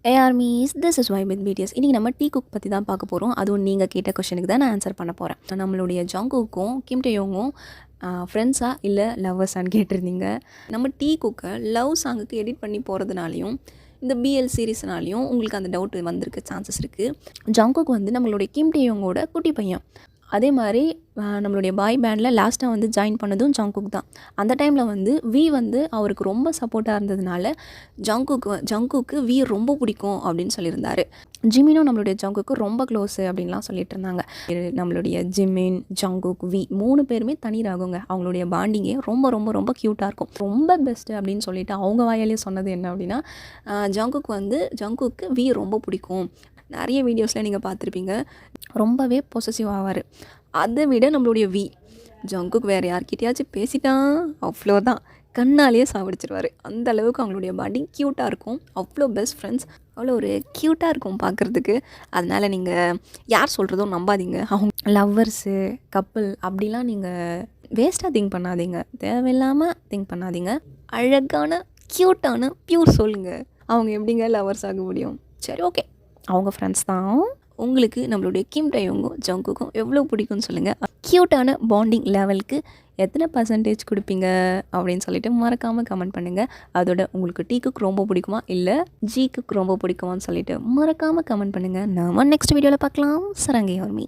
Armies this is why with BTS. இன்றைக்கி நம்ம tea cook பற்றி தான் பார்க்க போகிறோம். அதுவும் நீங்கள் கேட்ட கொஷனுக்கு தான் நான் ஆன்சர் பண்ண போகிறேன். நம்மளுடைய ஜங்குக்கும் கிம் டேயோங்கும் ஃப்ரெண்ட்ஸா இல்லை லவ்வர்ஸான்னு கேட்டிருந்தீங்க. நம்ம டீ குக்கை லவ் சாங்குக்கு எடிட் பண்ணி போகிறதுனாலையும் இந்த பிஎல் சீரீஸ்னாலையும் உங்களுக்கு அந்த டவுட் வந்திருக்க சான்சஸ் இருக்குது. ஜங்குக் வந்து நம்மளுடைய கிம் டேயோங்கோட குட்டி பையன். அதே மாதிரி நம்மளுடைய பாய் பேண்டில் லாஸ்ட்டாக வந்து ஜாயின் பண்ணதும் ஜங்குக் தான். அந்த டைமில் வந்து வி வந்து அவருக்கு ரொம்ப சப்போர்ட்டாக இருந்ததுனால ஜங்குக்கு வி ரொம்ப பிடிக்கும் அப்படின்னு சொல்லியிருந்தார். ஜிமினும் நம்மளுடைய ஜங்குக்கு ரொம்ப க்ளோஸு அப்படின்லாம் சொல்லிட்டு இருந்தாங்க. நம்மளுடைய ஜிமின், ஜங்குக், வி 3 பேருமே தனி ராகுங்க. அவங்களுடைய பாண்டிங்கே ரொம்ப ரொம்ப ரொம்ப க்யூட்டாக இருக்கும். ரொம்ப பெஸ்ட்டு அப்படின்னு சொல்லிட்டு அவங்க வாயாலேயே சொன்னது என்ன அப்படின்னா, ஜங்குக்கு வி ரொம்ப பிடிக்கும். நிறைய வீடியோஸில் நீங்கள் பார்த்துருப்பீங்க, ரொம்பவே பொசசிவ் ஆவார். அதை விட நம்மளுடைய ஜங்குக் வேறு யார்கிட்டயாச்சும் பேசிட்டான் அவ்வளோதான், கண்ணாலேயே சாவடிச்சிருவார். அந்த அளவுக்கு அவங்களுடைய பாண்டிங் க்யூட்டாக இருக்கும். அவ்வளோ பெஸ்ட் ஃப்ரெண்ட்ஸ், அவ்வளோ ஒரு க்யூட்டாக இருக்கும் பார்க்குறதுக்கு. அதனால் நீங்கள் யார் சொல்கிறதும் நம்பாதீங்க. அவங்க லவ்வர்ஸு, கப்புள் அப்படிலாம் நீங்கள் வேஸ்ட்டாக திங்க் பண்ணாதீங்க, தேவையில்லாமல் திங்க் பண்ணாதீங்க. அழகான க்யூட்டான பியூர் சொல்லுங்கள், அவங்க எப்படிங்க லவ்வர்ஸ் ஆக முடியும்? சரி, ஓகே, அவங்க ஃப்ரெண்ட்ஸ் தான். உங்களுக்கு நம்மளுடைய கிம் டேயோங்கும் ஜங்குக்கும் எவ்வளோ பிடிக்கும்னு சொல்லுங்கள். க்யூட்டான பாண்டிங் லெவலுக்கு எத்தனை % கொடுப்பீங்க அப்படின்னு சொல்லிட்டு மறக்காமல் கமெண்ட் பண்ணுங்கள். அதோட உங்களுக்கு டீ குக் ரொம்ப பிடிக்குமா இல்லை ஜி குக் ரொம்ப பிடிக்குமான்னு சொல்லிட்டு மறக்காமல் கமெண்ட் பண்ணுங்கள். நாம நெக்ஸ்ட் வீடியோவில் பார்க்கலாம். சரங்கை ஆர்மி.